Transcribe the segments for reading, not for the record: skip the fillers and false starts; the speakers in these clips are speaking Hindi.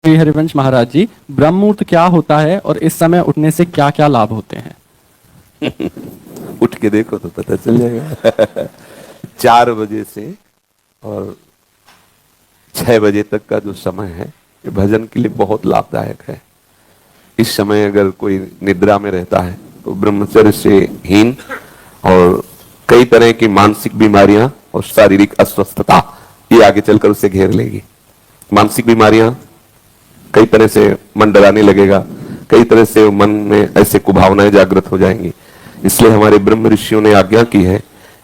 श्री हरिवंश महाराज जी, ब्रह्म मुहूर्त क्या होता है और इस समय उठने से क्या क्या लाभ होते हैं? उठ के देखो तो पता चल जाएगा। 4 बजे से और 6 बजे तक का जो समय है ये भजन के लिए बहुत लाभदायक है। इस समय अगर कोई निद्रा में रहता है तो ब्रह्मचर्य से हीन और कई तरह की मानसिक बीमारियां और शारीरिक अस्वस्थता ये आगे चलकर उसे घेर लेगी। मानसिक बीमारियां कई तरह से मन डराने लगेगा, कई तरह से मन में ऐसे कुभावनाएं जागृत हो जाएंगी। इसलिए हमारे ब्रह्म ऋषियों ने आज्ञा की है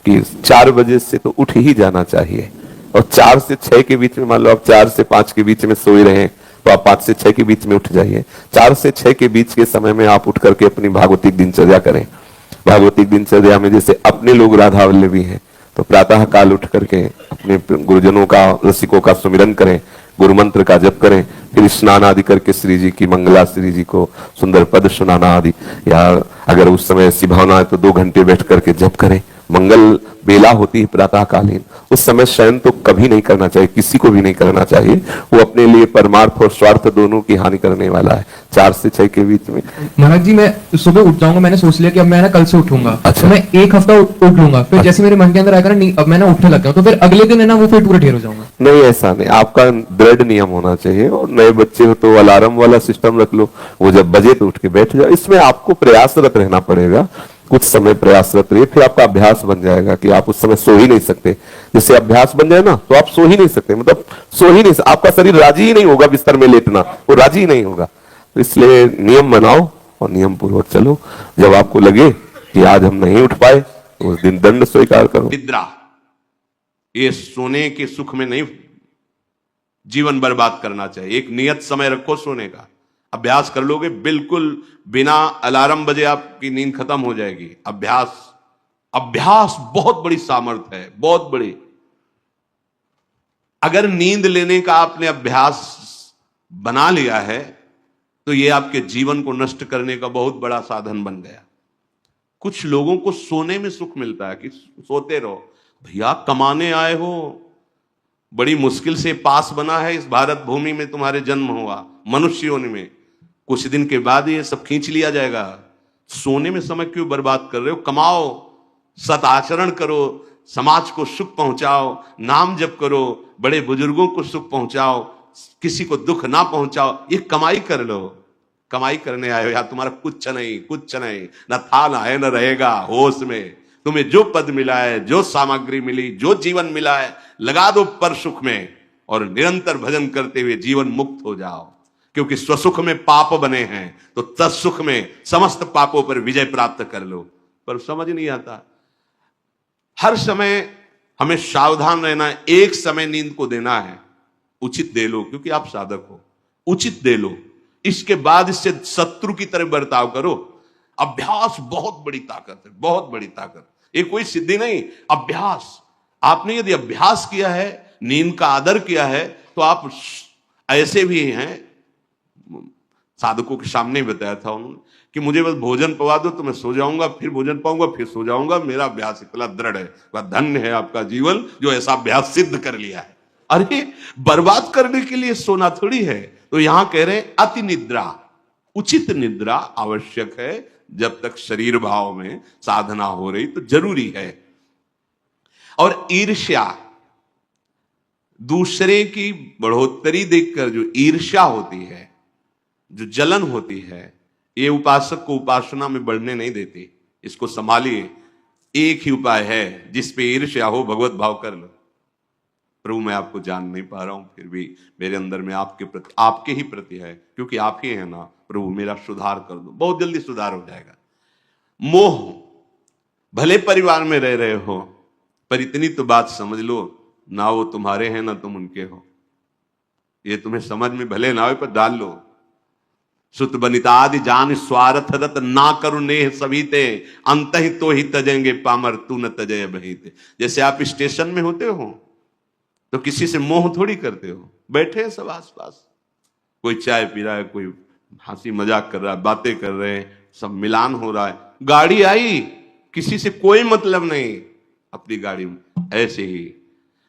कि 4 बजे से तो उठ ही जाना चाहिए और 4 से 6 के बीच में, मान लो आप 4 से 5 के बीच में सोए रहे तो आप 5 से 6 के बीच में उठ जाइए। 4 से 6 के बीच के समय में आप उठ करके अपनी भागवतिक दिनचर्या करें। भागवतिक दिनचर्या में जैसे अपने लोग राधा वल्लभी हैं तो प्रातः काल उठ करके अपने गुरुजनों का, रसिकों का सुमिरन करें, गुरु मंत्र का जप करें, फिर स्नान आदि करके श्री जी की मंगला, श्री जी को सुंदर पद सुनाना आदि, या अगर उस समय ऐसी भावना है तो 2 घंटे बैठ करके जप करें। मंगल बेला होती है प्रातः कालीन, उस समय शयन तो कभी नहीं करना चाहिए, किसी को भी नहीं करना चाहिए। वो अपने लिए परमार्थ और स्वार्थ दोनों की हानि करने वाला है। 4 से 6 के बीच में महाराज जी, मैं सुबह उठ जाऊंगा, मैंने सोच लिया कि अब मैं ना कल से उठूंगा। अच्छा। तो मैं 1 हफ्ता उठ लूंगा, फिर जैसे मेरे मन के अंदर आएगा ना, अब मैं ना उठने लग गया हूं, तो फिर अगले दिन है ना वो फिर पूरा ढेर हो जाऊंगा। नहीं, ऐसा नहीं, आपका दृढ़ नियम होना चाहिए। और नए बच्चे हो तो अलार्म वाला सिस्टम रख लो, वो जब बजे तो उठ के बैठ जाओ। इसमें आपको प्रयासरत रहना पड़ेगा, कुछ समय प्रयासरत रहिए, फिर आपका अभ्यास बन जाएगा कि आप उस समय सो ही नहीं सकते। जैसे अभ्यास बन जाए ना तो आप सो ही नहीं सकते, मतलब सो ही नहीं, आपका शरीर राजी ही नहीं होगा बिस्तर में लेटना, वो राजी ही नहीं होगा। तो इसलिए नियम बनाओ और नियम पूर्वक चलो। जब आपको लगे कि आज हम नहीं उठ पाए तो उस दिन दंड स्वीकार करो। निद्रा, ये सोने के सुख में नहीं जीवन बर्बाद करना चाहिए। एक नियत समय रखो सोने का, अभ्यास कर लोगे, बिल्कुल बिना अलार्म बजे आपकी नींद खत्म हो जाएगी। अभ्यास, अभ्यास बहुत बड़ी सामर्थ्य है, बहुत बड़ी। अगर नींद लेने का आपने अभ्यास बना लिया है तो यह आपके जीवन को नष्ट करने का बहुत बड़ा साधन बन गया। कुछ लोगों को सोने में सुख मिलता है कि सोते रहो। भैया कमाने आए हो, बड़ी मुश्किल से पास बना है इस भारत भूमि में तुम्हारे जन्म हुआ, मनुष्य योनि में, कुछ दिन के बाद ये सब खींच लिया जाएगा। सोने में समय क्यों बर्बाद कर रहे हो? कमाओ, सत आचरण करो, समाज को सुख पहुंचाओ, नाम जप करो, बड़े बुजुर्गों को सुख पहुंचाओ, किसी को दुख ना पहुंचाओ। ये कमाई कर लो। कमाई करने आए हो यार, तुम्हारा कुछ नहीं, कुछ नहीं, न था ना है न रहेगा। होश में तुम्हें जो पद मिला है, जो सामग्री मिली, जो जीवन मिला है, लगा दो पर सुख में और निरंतर भजन करते हुए जीवन मुक्त हो जाओ। क्योंकि स्वसुख में पाप बने हैं तो तत्सुख में समस्त पापों पर विजय प्राप्त कर लो। पर समझ नहीं आता। हर समय हमें सावधान रहना है। एक समय नींद को देना है, उचित दे लो, क्योंकि आप साधक हो, उचित दे लो। इसके बाद इससे शत्रु की तरह बर्ताव करो। अभ्यास बहुत बड़ी ताकत है, बहुत बड़ी ताकत। ये कोई सिद्धि नहीं, अभ्यास। आपने यदि अभ्यास किया है, नींद का आदर किया है, तो आप ऐसे भी हैं, साधकों के सामने बताया था उन्होंने कि मुझे बस भोजन पवा दो तो मैं सो जाऊंगा, फिर भोजन पाऊंगा, फिर सो जाऊंगा, मेरा अभ्यास इतना दृढ़ है। वह धन्य है आपका जीवन जो ऐसा अभ्यास सिद्ध कर लिया है। अरे बर्बाद करने के लिए सोना थोड़ी है। तो यहां कह रहे हैं अति निद्रा, उचित निद्रा आवश्यक है। जब तक शरीर भाव में साधना हो रही तो जरूरी है। और ईर्ष्या, दूसरे की बढ़ोतरी देखकर जो ईर्ष्या होती है, जो जलन होती है, ये उपासक को उपासना में बढ़ने नहीं देती। इसको संभालिए। एक ही उपाय है, जिस पे ईर्ष्या हो भगवत भाव कर लो। प्रभु मैं आपको जान नहीं पा रहा हूं, फिर भी मेरे अंदर में आपके प्रति, आपके ही प्रति है, क्योंकि आप ही हैं ना। प्रभु मेरा सुधार कर दो, बहुत जल्दी सुधार हो जाएगा। मोह, भले परिवार में रह रहे हो पर इतनी तो बात समझ लो, ना वो तुम्हारे हैं ना तुम उनके हो। ये तुम्हें समझ में भले ना हो पर डाल लो। सुत बनितादि जान स्वार्थ रत ना करु नेह सभीते, अंत ही तो ही तजेंगे पामर तू न तजय बहीते। जैसे आप स्टेशन में होते हो तो किसी से मोह थोड़ी करते हो, बैठे हैं सब आसपास, कोई चाय पी रहा है, कोई हंसी मजाक कर रहा है, बातें कर रहे हैं, सब मिलान हो रहा है। गाड़ी आई, किसी से कोई मतलब नहीं, अपनी गाड़ी में। ऐसे ही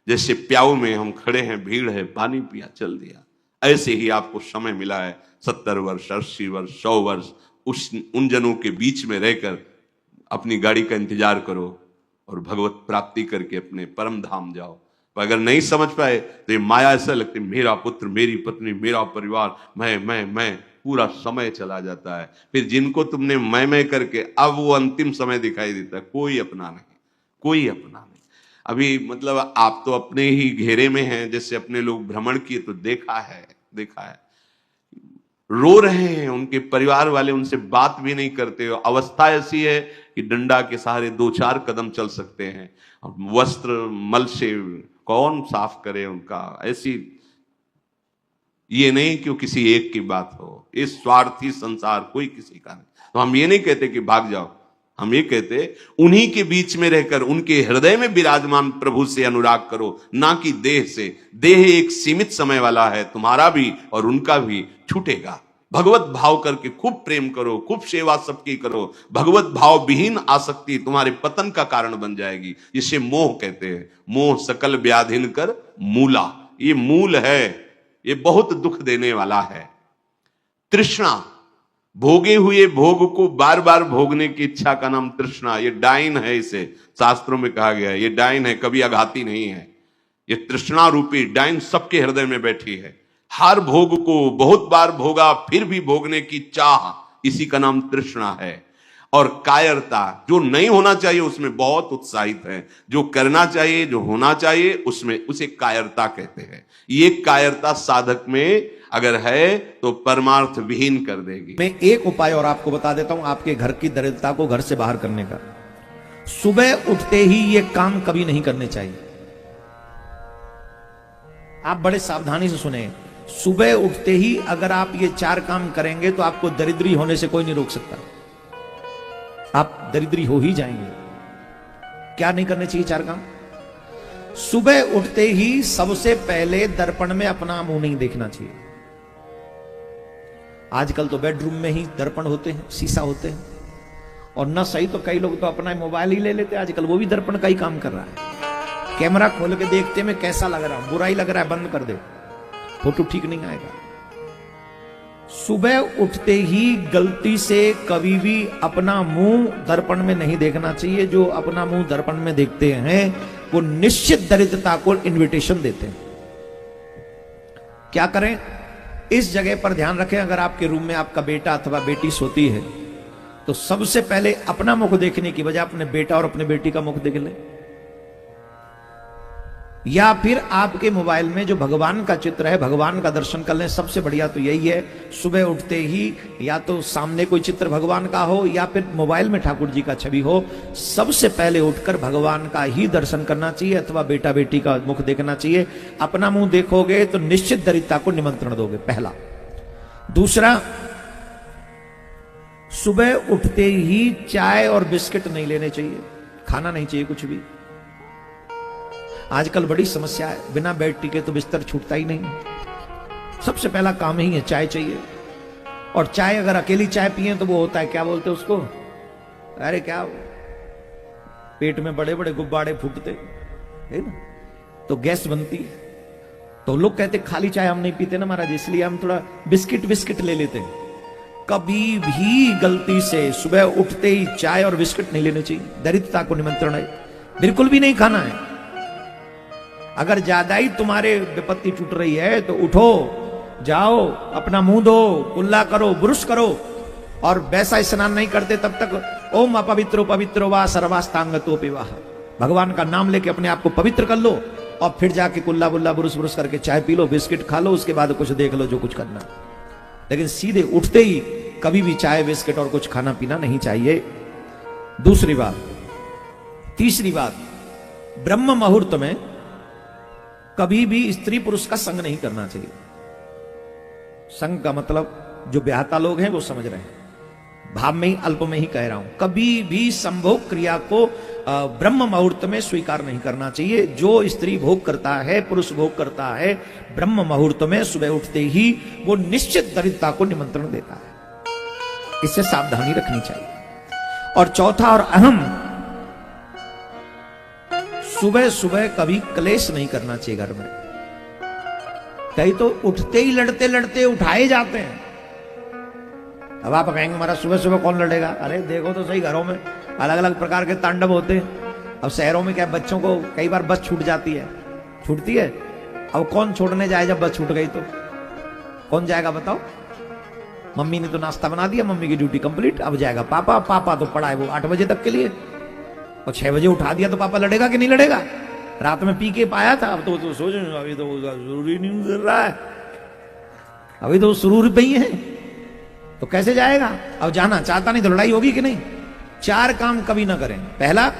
जैसे प्याऊ में हम खड़े हैं, भीड़ है, पानी पिया, चल दिया, ऐसे ही आपको समय मिला है 70 वर्ष, 80 वर्ष, 100 वर्ष, उन जनों के बीच में रहकर अपनी गाड़ी का इंतजार करो और भगवत प्राप्ति करके अपने परम धाम जाओ। पर अगर नहीं समझ पाए तो ये माया ऐसा लगती, मेरा पुत्र, मेरी पत्नी, मेरा परिवार, मैं, पूरा समय चला जाता है। फिर जिनको तुमने मैं करके अब वो अंतिम समय दिखाई देता है, कोई अपना नहीं, कोई अपना नहीं। अभी मतलब आप तो अपने ही घेरे में हैं, जैसे अपने लोग भ्रमण किए तो देखा है, रो रहे हैं, उनके परिवार वाले उनसे बात भी नहीं करते। अवस्था ऐसी है कि डंडा के सहारे 2-4 कदम चल सकते हैं, वस्त्र मल से कौन साफ करे उनका। ऐसी, ये नहीं कि किसी एक की बात हो, इस स्वार्थी संसार कोई किसी का नहीं। तो हम ये नहीं कहते कि भाग जाओ, हम ये कहते उन्हीं के बीच में रहकर उनके हृदय में विराजमान प्रभु से अनुराग करो, ना कि देह से। देह एक सीमित समय वाला है, तुम्हारा भी और उनका भी छूटेगा। भगवत भाव करके खूब प्रेम करो, खूब सेवा सबकी करो। भगवत भाव विहीन आसक्ति तुम्हारे पतन का कारण बन जाएगी, जिसे मोह कहते हैं। मोह सकल व्याधिन कर मूला, ये मूल है, ये बहुत दुख देने वाला है। तृष्णा, भोगे हुए भोग को बार बार भोगने की इच्छा का नाम तृष्णा। ये डाइन है, इसे शास्त्रों में कहा गया है, ये डाइन है, कभी आघाती नहीं है। ये तृष्णा रूपी डाइन सबके हृदय में बैठी है। हर भोग को बहुत बार भोगा फिर भी भोगने की चाह, इसी का नाम तृष्णा है। और कायरता, जो नहीं होना चाहिए उसमें बहुत उत्साहित है, जो करना चाहिए, जो होना चाहिए उसमें, उसे कायरता कहते हैं। ये कायरता साधक में अगर है तो परमार्थ विहीन कर देगी। मैं एक उपाय और आपको बता देता हूं आपके घर की दरिद्रता को घर से बाहर करने का। सुबह उठते ही ये काम कभी नहीं करने चाहिए। आप बड़े सावधानी से सुने, सुबह उठते ही अगर आप ये 4 काम करेंगे तो आपको दरिद्री होने से कोई नहीं रोक सकता। आप दरिद्री हो ही जाएंगे। क्या नहीं करने चाहिए 4 काम? सुबह उठते ही सबसे पहले दर्पण में अपना मुंह नहीं देखना चाहिए। आजकल तो बेडरूम में ही दर्पण होते हैं, शीशा होते हैं, और न सही तो कई लोग तो अपना मोबाइल ही ले लेते हैं आजकल, वो भी दर्पण का ही काम कर रहा है। कैमरा खोल के देखते में कैसा लग रहा है, बुरा ही लग रहा है, बंद कर दे, फोटो ठीक नहीं आएगा। सुबह उठते ही गलती से कभी भी अपना मुंह दर्पण में नहीं देखना चाहिए। जो अपना मुंह दर्पण में देखते हैं वो निश्चित दरिद्रता को इनविटेशन देते हैं। क्या करें? इस जगह पर ध्यान रखें, अगर आपके रूम में आपका बेटा अथवा बेटी सोती है तो सबसे पहले अपना मुख देखने की बजाय अपने बेटा और अपने बेटी का मुख देख लें। या फिर आपके मोबाइल में जो भगवान का चित्र है, भगवान का दर्शन कर लें। सबसे बढ़िया तो यही है, सुबह उठते ही या तो सामने कोई चित्र भगवान का हो या फिर मोबाइल में ठाकुर जी का छवि हो, सबसे पहले उठकर भगवान का ही दर्शन करना चाहिए अथवा बेटा बेटी का मुख देखना चाहिए। अपना मुंह देखोगे तो निश्चित दरिद्रता को निमंत्रण दोगे, पहला। दूसरा, सुबह उठते ही चाय और बिस्किट नहीं लेने चाहिए, खाना नहीं चाहिए कुछ भी। आजकल बड़ी समस्या है, बिना बेड टिके तो बिस्तर छूटता ही नहीं। सबसे पहला काम ही है, चाय चाहिए। और चाय अगर अकेली चाय पिए तो वो होता है, क्या बोलते हैं उसको, अरे क्या, पेट में बड़े बड़े गुब्बारे फूटते है ना, तो गैस बनती है। तो लोग कहते खाली चाय हम नहीं पीते ना महाराज, इसलिए हम थोड़ा बिस्किट ले लेते हैं। कभी भी गलती से सुबह उठते ही चाय और बिस्किट नहीं लेने चाहिए, दरिद्रता को निमंत्रण है। बिल्कुल भी नहीं खाना है। अगर ज्यादा ही तुम्हारे विपत्ति टूट रही है तो उठो, जाओ, अपना मुंह धो, कुल्ला करो, ब्रुश करो, और वैसा स्नान नहीं करते तब तक ओम अपवित्रो पवित्रो वा सर्वास्तांगतो पिवाह, भगवान का नाम लेके अपने आप को पवित्र कर लो, और फिर जाके कुल्ला बुल्ला ब्रुश करके चाय पी लो, बिस्किट खा लो, उसके बाद कुछ देख लो जो कुछ करना। लेकिन सीधे उठते ही कभी भी चाय बिस्किट और कुछ खाना पीना नहीं चाहिए। दूसरी बात। तीसरी बात, ब्रह्म मुहूर्त में कभी भी स्त्री पुरुष का संग नहीं करना चाहिए। संग का मतलब जो ब्याहता लोग हैं वो समझ रहे हैं, भाव में ही अल्प में ही कह रहा हूं। कभी भी संभोग क्रिया को ब्रह्म मुहूर्त में स्वीकार नहीं करना चाहिए। जो स्त्री भोग करता है, पुरुष भोग करता है ब्रह्म मुहूर्त में सुबह उठते ही, वो निश्चित दरिद्रता को निमंत्रण देता है। इससे सावधानी रखनी चाहिए। और चौथा और अहम, सुबह सुबह कभी क्लेश नहीं करना चाहिए घर में। कई तो उठते ही लड़ते लड़ते उठाए जाते हैं। अब आप कहेंगे हमारा सुबह सुबह कौन लड़ेगा? अरे देखो तो सही, घरों में अलग अलग प्रकार के तांडव होते हैं। अब शहरों में क्या, बच्चों को कई बार बस छूट जाती है, छूटती है। अब कौन छोड़ने जाए जब बस छूट गई? तो कौन जाएगा बताओ? मम्मी ने तो नाश्ता बना दिया, मम्मी की ड्यूटी कंप्लीट, अब जाएगा पापा। पापा तो पड़ा है वो 8 बजे तक के लिए, और 6 बजे उठा दिया तो पापा लड़ेगा कि नहीं लड़ेगा? रात में पी के पाया था, अब तो सोच अभी तो उसका जरूरी नहीं गुजर रहा है, अभी तो सुरूर पे ही है, तो कैसे जाएगा? अब जाना चाहता नहीं तो लड़ाई होगी कि नहीं? 4 काम कभी ना करें। पहला,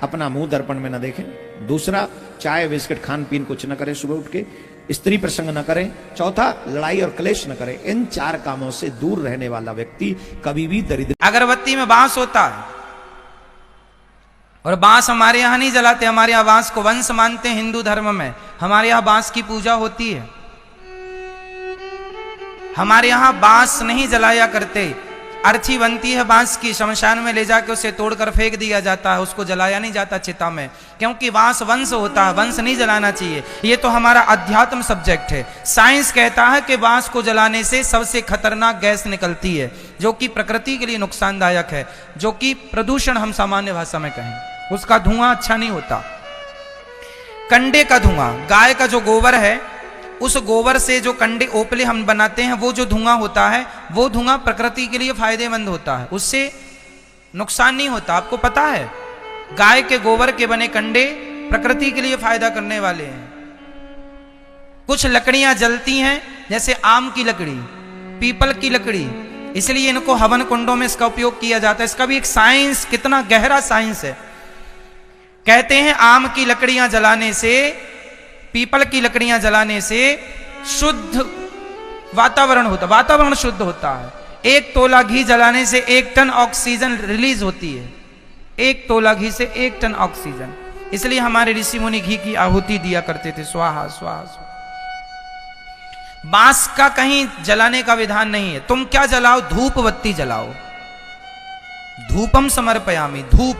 अपना मुंह दर्पण में ना देखें। दूसरा, चाय बिस्किट खान पीन कुछ न करें सुबह उठ के। स्त्री प्रसंग न करें। चौथा, लड़ाई और क्लेश न करें। इन 4 कामों से दूर रहने वाला व्यक्ति कभी भी दरिद्र। अगरबत्ती में बांस होता है, और बांस हमारे यहाँ नहीं जलाते। हमारे यहाँ बांस को वंश मानते हैं हिंदू धर्म में। हमारे यहाँ बांस की पूजा होती है। हमारे यहाँ बांस नहीं जलाया करते। अर्थी बनती है बांस की, शमशान में ले जाके उसे तोड़कर फेंक दिया जाता है, उसको जलाया नहीं जाता चिता में, क्योंकि बांस वंश होता है, वंश नहीं जलाना चाहिए। ये तो हमारा अध्यात्म सब्जेक्ट है। साइंस कहता है कि बांस को जलाने से सबसे खतरनाक गैस निकलती है, जो कि प्रकृति के लिए नुकसानदायक है, जो कि प्रदूषण हम सामान्य भाषा में कहें। उसका धुआं अच्छा नहीं होता। कंडे का धुआं, गाय का जो गोबर है, उस गोबर से जो कंडे ओपले हम बनाते हैं, वो जो धुआं होता है, वो धुआं प्रकृति के लिए फायदेमंद होता है, उससे नुकसान नहीं होता। आपको पता है, गाय के गोबर के बने कंडे प्रकृति के लिए फायदा करने वाले हैं। कुछ लकड़ियां जलती हैं, जैसे आम की लकड़ी, पीपल की लकड़ी, इसलिए इनको हवन कुंडों में इसका उपयोग किया जाता है। इसका भी एक साइंस, कितना गहरा साइंस है। कहते हैं आम की लकड़ियां जलाने से, पीपल की लकड़ियां जलाने से शुद्ध वातावरण होता, वातावरण शुद्ध होता है। 1 तोला घी जलाने से 1 टन ऑक्सीजन रिलीज होती है। 1 तोला घी से 1 टन ऑक्सीजन। इसलिए हमारे ऋषि मुनि घी की आहुति दिया करते थे, स्वाहा स्वाहा स्वाहा। बांस का कहीं जलाने का विधान नहीं है। तुम क्या जलाओ? धूप बत्ती जलाओ। धूपम समर्पयामि, धूप।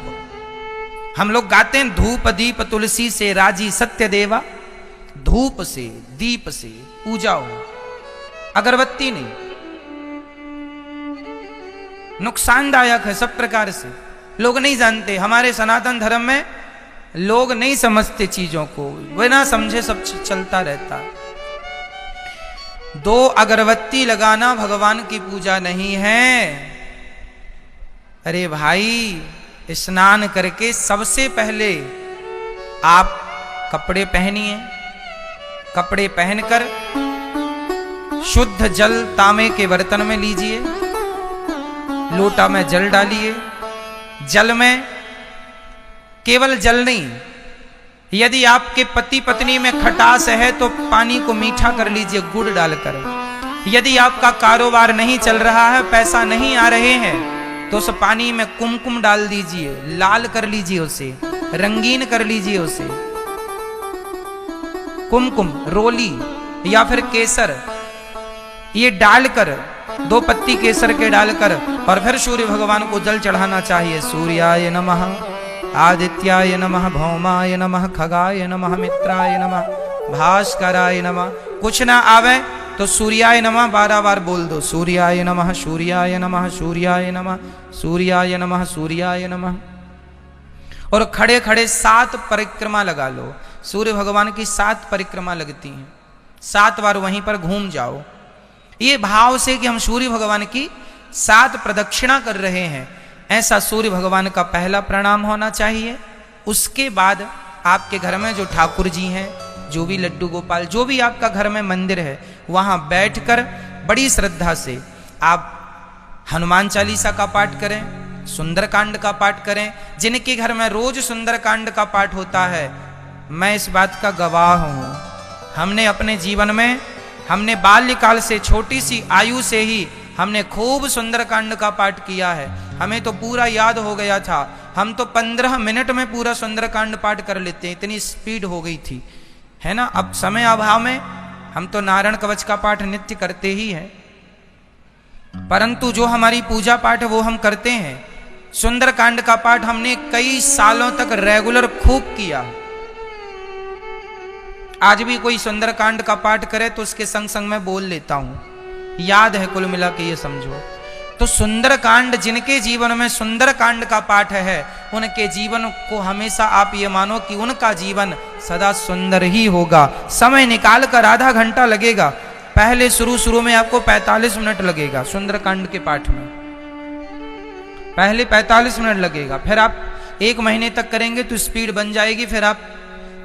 हम लोग गाते हैं, धूप दीप तुलसी से राजी सत्य देवा। धूप से, दीप से पूजा हो, अगरबत्ती नहीं। नुकसानदायक है सब प्रकार से। लोग नहीं जानते। हमारे सनातन धर्म में लोग नहीं समझते चीजों को, बिना समझे सब चलता रहता। 2 अगरबत्ती लगाना भगवान की पूजा नहीं है। अरे भाई, स्नान करके सबसे पहले आप कपड़े पहनिए। कपड़े पहनकर शुद्ध जल तांबे के बर्तन में लीजिए, लोटा में जल डालिए। जल में केवल जल नहीं, यदि आपके पति पत्नी में खटास है तो पानी को मीठा कर लीजिए गुड़ डालकर। यदि आपका कारोबार नहीं चल रहा है, पैसा नहीं आ रहे हैं, तो उस पानी में कुमकुम डाल दीजिए, लाल कर लीजिए उसे, रंगीन कर लीजिए उसे। कुमकुम, रोली या फिर केसर, ये डालकर, 2 पत्ती केसर के डालकर, और फिर सूर्य भगवान को जल चढ़ाना चाहिए। सूर्याय नमः, आदित्याय नमः, भौमाय नमः, खगाय नमः, मित्राय नमः, भास्कराय नमः। कुछ ना आवे तो सूर्याय नमः 12 बार बोल दो। सूर्याय नमः, सूर्याय नमः, सूर्याय नमः, सूर्याय नमः, सूर्याय नमः। और खड़े खड़े 7 परिक्रमा लगा लो। सूर्य भगवान की 7 परिक्रमा लगती हैं। 7 बार वहीं पर घूम जाओ, ये भाव से कि हम सूर्य भगवान की 7 प्रदक्षिणा कर रहे हैं। ऐसा सूर्य भगवान का पहला प्रणाम होना चाहिए। उसके बाद आपके घर में जो ठाकुर जी हैं, जो भी लड्डू गोपाल, जो भी आपका घर में मंदिर है, वहां बैठकर बड़ी श्रद्धा से आप हनुमान चालीसा का पाठ करें, सुंदरकांड का पाठ करें। जिनके घर में रोज सुंदरकांड का पाठ होता है, मैं इस बात का गवाह हूं। हमने अपने जीवन में, हमने बाल्यकाल से, छोटी सी आयु से ही हमने खूब सुंदरकांड का पाठ किया है। हमें तो पूरा याद हो गया था। हम तो 15 मिनट में पूरा सुंदरकांड पाठ कर लेते हैं, इतनी स्पीड हो गई थी, है ना। अब समय अभाव में हम तो नारायण कवच का पाठ नित्य करते ही हैं, परंतु जो हमारी पूजा पाठ है वो हम करते हैं। सुंदरकांड का पाठ हमने कई सालों तक रेगुलर खूब किया। आज भी कोई सुंदरकांड का पाठ करे तो उसके संग संग मैं बोल लेता हूं, याद है कुल मिला के, ये समझो। तो सुंदरकांड, जिनके जीवन में सुंदरकांड का पाठ है, उनके जीवन को हमेशा आप ये मानो कि उनका जीवन सदा सुंदर ही होगा। समय निकाल कर आधा घंटा लगेगा, पहले शुरू में आपको 45 मिनट लगेगा सुंदरकांड के पाठ में, पहले 45 मिनट लगेगा। फिर आप 1 महीने तक करेंगे तो स्पीड बन जाएगी, फिर आप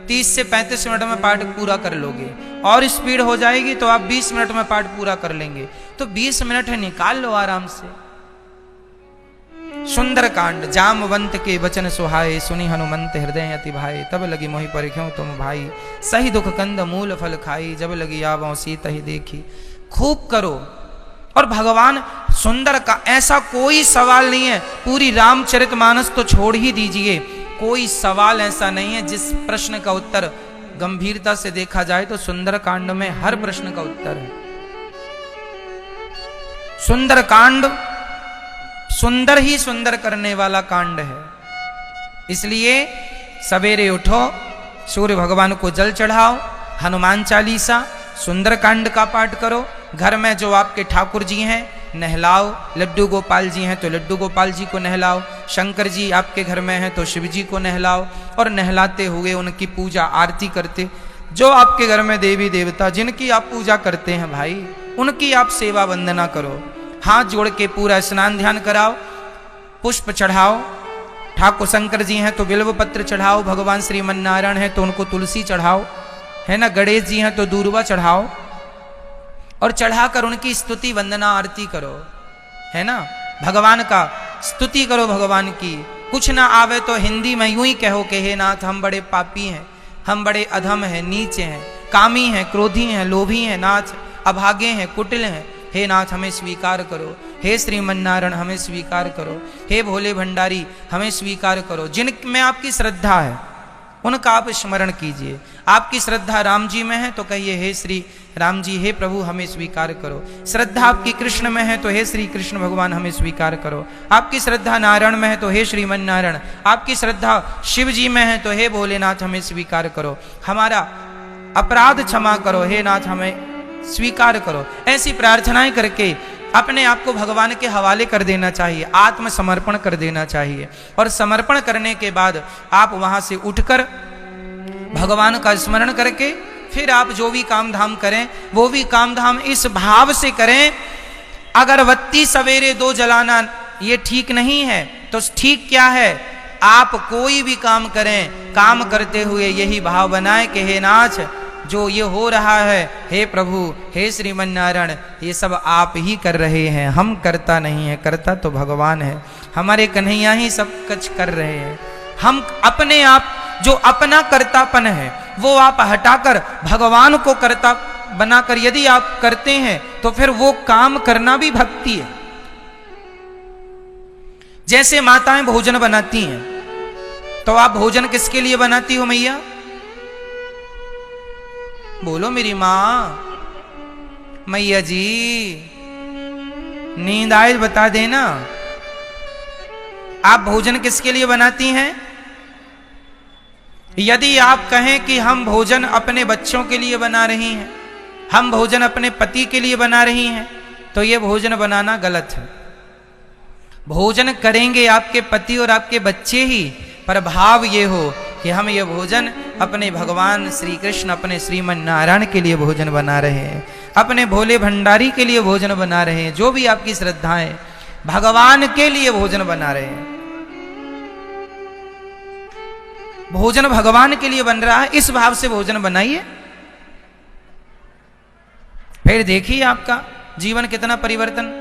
30 से 35 मिनट में पाठ पूरा कर लोगे, और स्पीड हो जाएगी तो आप 20 मिनट में पाठ पूरा कर लेंगे। तो 20 मिनट निकाल लो आराम से। सुंदरकांड, जामवंत के वचन सुहाए, सुनी हनुमंत हृदय अति भाए, तब लगी मोहि परिख्यों तुम भाई, सही दुख कंद मूल फल खाई, जब लगी आवों सीत ही देखी। खूब करो। और भगवान सुंदर का ऐसा कोई सवाल नहीं है, पूरी रामचरितमानस तो छोड़ ही दीजिए, कोई सवाल ऐसा नहीं है जिस प्रश्न का उत्तर गंभीरता से देखा जाए तो सुंदरकांड में हर प्रश्न का उत्तर है। सुंदरकांड सुंदर ही सुंदर करने वाला कांड है। इसलिए सवेरे उठो, सूर्य भगवान को जल चढ़ाओ, हनुमान चालीसा, सुंदरकांड का पाठ करो। घर में जो आपके ठाकुर जी हैं नहलाओ, लड्डू गोपाल जी हैं तो लड्डू गोपाल जी को नहलाओ, शंकर जी आपके घर में हैं तो शिव जी को नहलाओ, और नहलाते हुए उनकी पूजा आरती करते, जो आपके घर में देवी देवता जिनकी आप पूजा करते हैं भाई, उनकी आप सेवा वंदना करो। हाथ जोड़ के पूरा स्नान ध्यान कराओ, पुष्प चढ़ाओ, ठाकुर शंकर जी हैं तो बिल्व पत्र चढ़ाओ, भगवान श्रीमन नारायण हैं तो उनको तुलसी चढ़ाओ, है ना, गणेश जी हैं तो दूर्वा चढ़ाओ, और चढ़ाकर उनकी स्तुति वंदना आरती करो, है ना, भगवान का स्तुति करो भगवान की। कुछ ना आवे तो हिंदी में यूं ही कहो कि हे नाथ हम बड़े पापी हैं, हम बड़े अधम हैं, नीचे हैं, कामी हैं, क्रोधी हैं, लोभी हैं नाथ, अभागे हैं, कुटिल हैं, हे नाथ हमें स्वीकार करो, हे श्रीमन नारायण हमें स्वीकार करो, हे भोले भंडारी हमें स्वीकार करो। जिनमें आपकी श्रद्धा है उनका आप स्मरण कीजिए। आपकी श्रद्धा राम जी में है तो कहिए हे श्री राम जी, हे प्रभु हमें स्वीकार करो। श्रद्धा आपकी कृष्ण में है तो हे श्री कृष्ण भगवान हमें स्वीकार करो। आपकी श्रद्धा नारायण में है तो हे श्रीमन नारायण, आपकी श्रद्धा शिव जी में है तो हे भोलेनाथ हमें स्वीकार करो। हमारा अपराध क्षमा करो, हे नाथ हमें स्वीकार करो। ऐसी प्रार्थनाएं करके अपने आप को भगवान के हवाले कर देना चाहिए, आत्मसमर्पण कर देना चाहिए। और समर्पण करने के बाद आप वहां से उठकर भगवान का स्मरण करके फिर आप जो भी काम धाम करें वो भी काम धाम इस भाव से करें, अगरबत्ती सवेरे 2 जलाना ये ठीक नहीं है तो ठीक क्या है, आप कोई भी काम करें, काम करते हुए यही भाव बनाए कि हे नाथ जो ये हो रहा है, हे प्रभु, हे श्रीमन नारायण, ये सब आप ही कर रहे हैं, हम करता नहीं है, करता तो भगवान है, हमारे कन्हैया ही सब कुछ कर रहे हैं। हम अपने आप जो अपना कर्तापन है वो आप हटाकर भगवान को कर्ता बनाकर यदि आप करते हैं तो फिर वो काम करना भी भक्ति है। जैसे माताएं भोजन बनाती हैं तो आप भोजन किसके लिए बनाती हो मैया? बोलो मेरी मां। मैया जी नींद आए बता देना, आप भोजन किसके लिए बनाती हैं? यदि आप कहें कि हम भोजन अपने बच्चों के लिए बना रही हैं, हम भोजन अपने पति के लिए बना रही हैं, तो यह भोजन बनाना गलत है। भोजन करेंगे आपके पति और आपके बच्चे ही, पर भाव ये हो कि हम ये भोजन अपने भगवान श्री कृष्ण, अपने श्रीमन नारायण के लिए भोजन बना रहे हैं, अपने भोले भंडारी के लिए भोजन बना रहे हैं। जो भी आपकी श्रद्धाएं भगवान के लिए भोजन बना रहे हैं, भोजन भगवान के लिए बन रहा है, इस भाव से भोजन बनाइए। फिर देखिए आपका जीवन कितना परिवर्तन।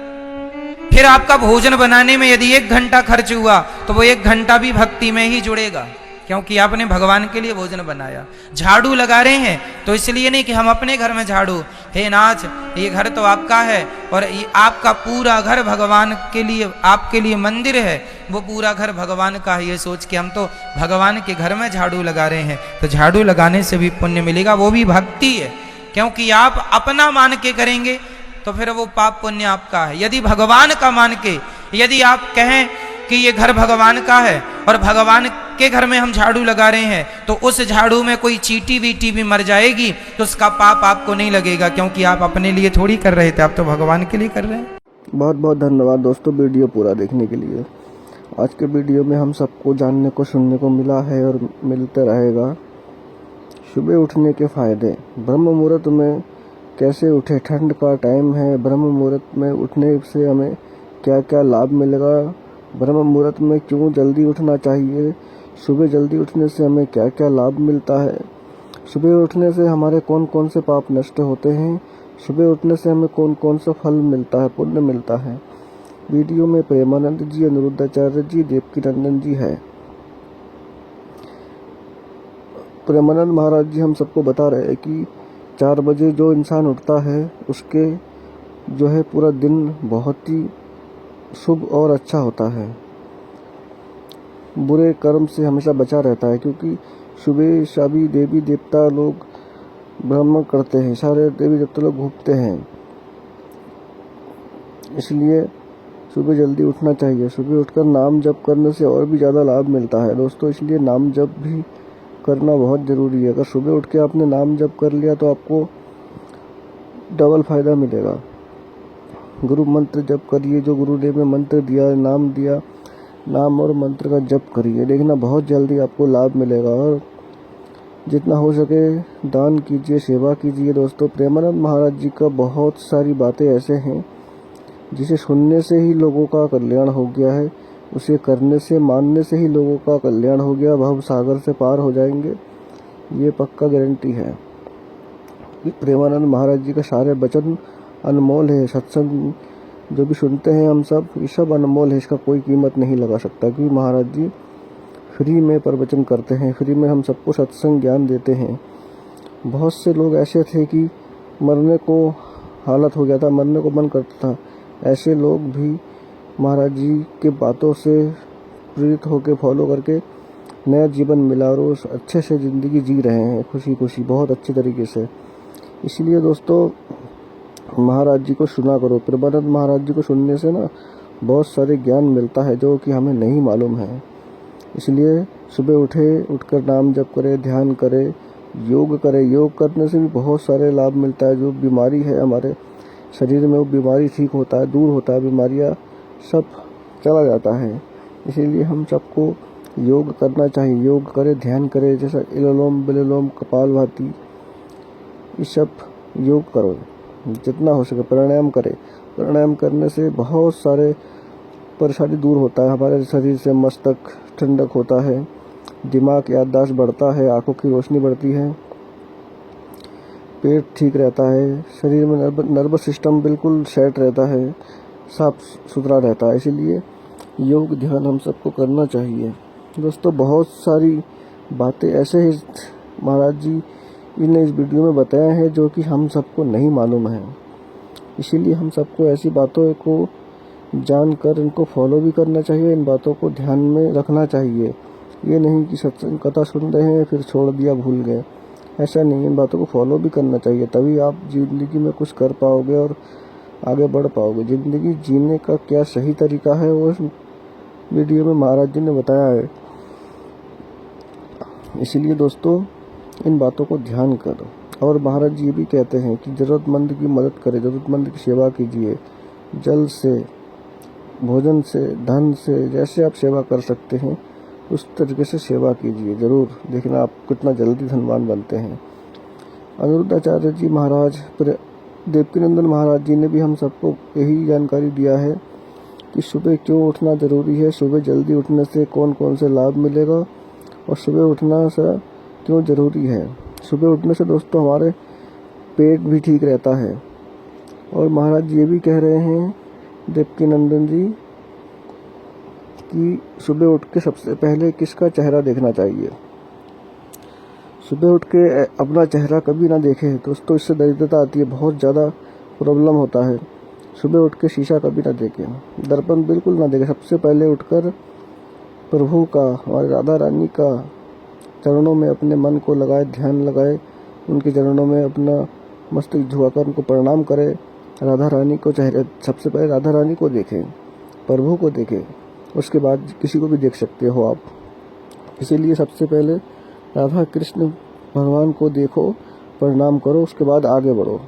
फिर आपका भोजन बनाने में यदि 1 घंटा खर्च हुआ तो वो 1 घंटा भी भक्ति में ही जुड़ेगा, क्योंकि आपने भगवान के लिए भोजन बनाया। झाड़ू लगा रहे हैं तो इसलिए नहीं कि हम अपने घर में झाड़ू, हे नाथ ये घर तो आपका है और ये आपका पूरा घर भगवान के लिए, आपके लिए मंदिर है, वो पूरा घर भगवान का है, ये सोच के हम तो भगवान के घर में झाड़ू लगा रहे हैं, तो झाड़ू लगाने से भी पुण्य मिलेगा, वो भी भक्ति है। क्योंकि आप अपना मान के करेंगे तो फिर वो पाप पुण्य आपका है। यदि भगवान का मान के, यदि आप कहें कि ये घर भगवान का है और भगवान के घर में हम झाड़ू लगा रहे हैं तो उस झाड़ू में कोई चींटी वीटी भी मर जाएगी तो उसका पाप आपको नहीं लगेगा, क्योंकि आप अपने लिए थोड़ी कर रहे थे, आप तो भगवान के लिए कर रहे हैं। बहुत बहुत धन्यवाद दोस्तों वीडियो पूरा देखने के लिए। आज के वीडियो में हम सबको जानने को सुनने को मिला है और मिलते रहेगा। सुबह उठने के फायदे, ब्रह्म मुहूर्त में कैसे उठे, ठंड का टाइम है, ब्रह्म मुहूर्त में उठने से हमें क्या क्या लाभ मिलेगा, ब्रह्म मुहूर्त में क्यों जल्दी उठना चाहिए, सुबह जल्दी उठने से हमें क्या क्या लाभ मिलता है, सुबह उठने से हमारे कौन कौन से पाप नष्ट होते हैं, सुबह उठने से हमें कौन कौन सा फल मिलता है, पुण्य मिलता है। वीडियो में प्रेमानंद जी, अनिरुद्धाचार्य जी, देवकीनंदन जी है। प्रेमानंद महाराज जी हम सबको बता रहे हैं कि 4 बजे जो इंसान उठता है उसके जो है पूरा दिन बहुत ही शुभ और अच्छा होता है, बुरे कर्म से हमेशा बचा रहता है, क्योंकि सुबह सभी देवी देवता लोग ब्रह्म करते हैं, सारे देवी देवता लोग घूमते हैं, इसलिए सुबह जल्दी उठना चाहिए। सुबह उठकर नाम जप करने से और भी ज़्यादा लाभ मिलता है दोस्तों, इसलिए नाम जप भी करना बहुत ज़रूरी है। अगर सुबह उठ के आपने नाम जप कर लिया तो आपको डबल फायदा मिलेगा। गुरु मंत्र जप करिए, जो गुरुदेव ने मंत्र दिया, नाम दिया, नाम और मंत्र का जप करिए, देखना बहुत जल्दी आपको लाभ मिलेगा। और जितना हो सके दान कीजिए, सेवा कीजिए दोस्तों। प्रेमानंद महाराज जी का बहुत सारी बातें ऐसे हैं जिसे सुनने से ही लोगों का कल्याण हो गया है, उसे करने से, मानने से ही लोगों का कल्याण हो गया, भव सागर से पार हो जाएंगे, ये पक्का गारंटी है। प्रेमानंद महाराज जी का सारे वचन अनमोल है। सत्संग जो भी सुनते हैं हम सब, ये सब अनमोल है, इसका कोई कीमत नहीं लगा सकता, क्योंकि महाराज जी फ्री में प्रवचन करते हैं, फ्री में हम सबको सत्संग ज्ञान देते हैं। बहुत से लोग ऐसे थे कि मरने को हालत हो गया था, मरने को मन करता था, ऐसे लोग भी महाराज जी के बातों से प्रेरित होकर फॉलो करके नया जीवन मिला और वो अच्छे से ज़िंदगी जी रहे हैं, खुशी खुशी, बहुत अच्छे तरीके से। इसलिए दोस्तों महाराज जी को सुना करो। प्रेमानंद महाराज जी को सुनने से ना बहुत सारे ज्ञान मिलता है जो कि हमें नहीं मालूम है। इसलिए सुबह उठकर नाम जप करें, ध्यान करें, योग करें। योग करने से भी बहुत सारे लाभ मिलता है। जो बीमारी है हमारे शरीर में, वो बीमारी ठीक होता है, दूर होता है, बीमारियां सब चला जाता है। इसीलिए हम सबको योग करना चाहिए। योग करें, ध्यान करें, जैसा इलोलोम विलोम कपालभाति, ये सब योग करो जितना हो सके। प्राणायाम करें, प्राणायाम करने से बहुत सारे परेशानी दूर होता है। हमारे शरीर से मस्तक ठंडक होता है, दिमाग याददाश्त बढ़ता है, आंखों की रोशनी बढ़ती है, पेट ठीक रहता है, शरीर में नर्वस सिस्टम बिल्कुल सेट रहता है, साफ सुथरा रहता है। इसीलिए योग ध्यान हम सबको करना चाहिए दोस्तों। बहुत सारी बातें ऐसे ही महाराज जी ने इस वीडियो में बताया है जो कि हम सबको नहीं मालूम है। इसीलिए हम सबको ऐसी बातों को जानकर इनको फॉलो भी करना चाहिए, इन बातों को ध्यान में रखना चाहिए। ये नहीं कि सत्संग कथा सुन रहे हैं फिर छोड़ दिया, भूल गए, ऐसा नहीं। इन बातों को फॉलो भी करना चाहिए, तभी आप ज़िंदगी में कुछ कर पाओगे और आगे बढ़ पाओगे। ज़िंदगी जीने का क्या सही तरीका है वो इस वीडियो में महाराज जी ने बताया है। इसलिए दोस्तों इन बातों को ध्यान करो। और महाराज जी ये भी कहते हैं कि ज़रूरतमंद की मदद करें, ज़रूरतमंद की सेवा कीजिए, जल से, भोजन से, धन से, जैसे आप सेवा कर सकते हैं उस तरीके से सेवा कीजिए। ज़रूर देखना आप कितना जल्दी धनवान बनते हैं। अनिरुद्धाचार्य जी महाराज, देवकीनंदन महाराज जी ने भी हम सबको यही जानकारी दिया है कि सुबह क्यों उठना ज़रूरी है, सुबह जल्दी उठने से कौन कौन से लाभ मिलेगा और सुबह उठना से क्यों ज़रूरी है। सुबह उठने से दोस्तों हमारे पेट भी ठीक रहता है। और महाराज जी ये भी कह रहे हैं देवकीनंदन जी कि सुबह उठ के सबसे पहले किसका चेहरा देखना चाहिए। सुबह उठ के अपना चेहरा कभी ना देखें दोस्तों, इससे दरिद्रता आती है, बहुत ज़्यादा प्रॉब्लम होता है। सुबह उठ के शीशा कभी ना देखें, दर्पण बिल्कुल ना देखें। सबसे पहले उठकर प्रभु का, हमारे राधा रानी का चरणों में अपने मन को लगाए, ध्यान लगाए, उनके चरणों में अपना मस्तक झुकाकर उनको प्रणाम करें। राधा रानी को चेहरे, सबसे पहले राधा रानी को देखें, प्रभु को देखें, उसके बाद किसी को भी देख सकते हो आप। इसीलिए सबसे पहले राधा कृष्ण भगवान को देखो, प्रणाम करो, उसके बाद आगे बढ़ो।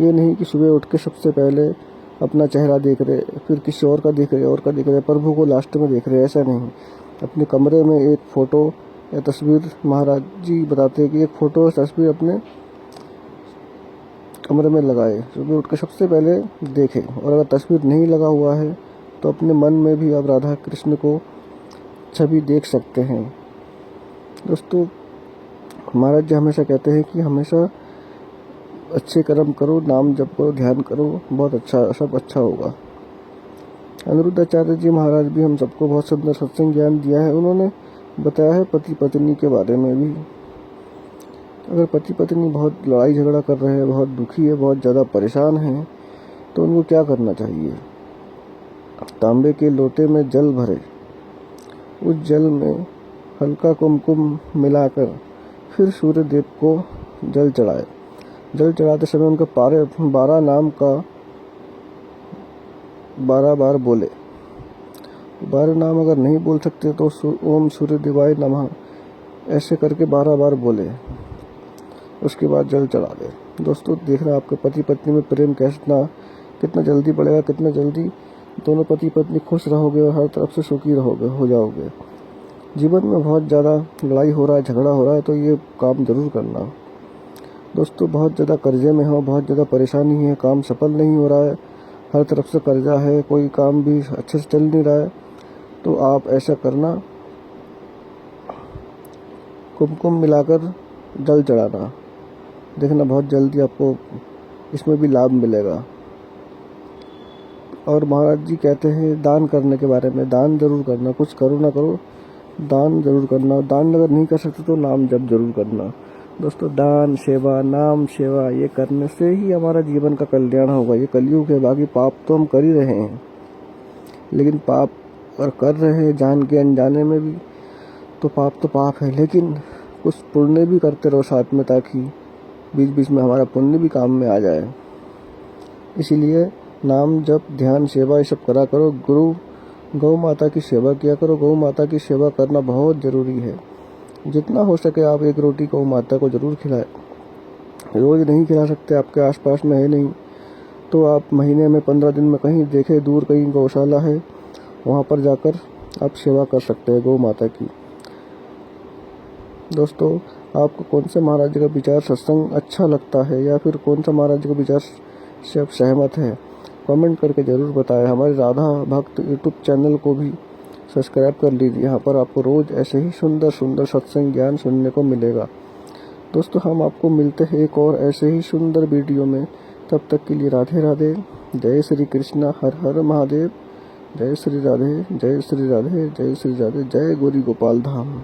ये नहीं कि सुबह उठ के सबसे पहले अपना चेहरा देख रहे, फिर किसी और का देख रहे, प्रभु को लास्ट में देख रहे, ऐसा नहीं। अपने कमरे में एक फ़ोटो या तस्वीर, महाराज जी बताते हैं कि एक फ़ोटो या तस्वीर अपने कमरे में लगाए, सुबह उठ के सबसे पहले देखें। और अगर तस्वीर नहीं लगा हुआ है तो अपने मन में भी आप राधा कृष्ण को छवि देख सकते हैं। दोस्तों, महाराज जी हमेशा कहते हैं कि हमेशा अच्छे कर्म करो, नाम जप करो, ध्यान करो, बहुत अच्छा, सब अच्छा होगा। अनिरुद्धाचार्य जी महाराज भी हम सबको बहुत सुंदर सत्संग ज्ञान दिया है। उन्होंने बताया है पति पत्नी के बारे में भी। अगर पति पत्नी बहुत लड़ाई झगड़ा कर रहे हैं, बहुत दुखी है, बहुत ज़्यादा परेशान हैं, तो उनको क्या करना चाहिए? तांबे के लोटे में जल भरे, उस जल में हल्का कुमकुम मिलाकर फिर सूर्य देव को जल चढ़ाए। जल चढ़ाते समय उनका 12 नाम का 12 बार बोले। 12 नाम अगर नहीं बोल सकते तो ओम सूर्य देवाय नमः ऐसे करके 12 बार बोले, उसके बाद जल चढ़ा दे। दोस्तों, देखना आपके पति पत्नी में प्रेम कितना जल्दी बढ़ेगा, कितना जल्दी दोनों पति पत्नी खुश रहोगे और हर तरफ से सुखी हो जाओगे। जीवन में बहुत ज़्यादा लड़ाई हो रहा है, झगड़ा हो रहा है, तो ये काम ज़रूर करना। दोस्तों, बहुत ज़्यादा कर्जे में हो, बहुत ज़्यादा परेशानी है, काम सफल नहीं हो रहा है, हर तरफ से कर्जा है, कोई काम भी अच्छे से चल नहीं रहा है, तो आप ऐसा करना, कुमकुम मिलाकर जल चढ़ाना। देखना बहुत जल्दी आपको इसमें भी लाभ मिलेगा। और महाराज जी कहते हैं दान करने के बारे में, दान जरूर करना, कुछ करो ना करो, दान जरूर करना। दान अगर नहीं कर सकते तो नाम जप जरूर करना। दोस्तों, दान सेवा, नाम सेवा, ये करने से ही हमारा जीवन का कल्याण होगा। ये कलयुग है, बाकी पाप तो हम कर ही रहे हैं, लेकिन पाप अगर कर रहे हैं जान के अनजाने में भी, तो पाप है, लेकिन कुछ पुण्य भी करते रहो साथ में, ताकि बीच बीच में हमारा पुण्य भी काम में आ जाए। इसीलिए नाम जप, ध्यान, सेवा ये सब करा करो। गौ माता की सेवा किया करो। गौ माता की सेवा करना बहुत ज़रूरी है। जितना हो सके आप एक रोटी गौ माता को ज़रूर खिलाएं। रोज़ नहीं खिला सकते, आपके आसपास में है नहीं, तो आप महीने में 15 दिन में कहीं देखें, दूर कहीं गौशाला है, वहाँ पर जाकर आप सेवा कर सकते हैं गौ माता की। दोस्तों, आपको कौन से महाराज जी का विचार सत्संग अच्छा लगता है, या फिर कौन सा महाराज जी का विचार से आप सहमत हैं, कमेंट करके ज़रूर बताएं। हमारे राधा भक्त यूट्यूब चैनल को भी सब्सक्राइब कर लीजिए। यहाँ पर आपको रोज़ ऐसे ही सुंदर सुंदर सत्संग ज्ञान सुनने को मिलेगा। दोस्तों, हम आपको मिलते हैं एक और ऐसे ही सुंदर वीडियो में। तब तक के लिए राधे राधे, जय श्री कृष्णा, हर हर महादेव, जय श्री राधे, जय श्री राधे, जय श्री राधे, जय गौरी गोपाल धाम।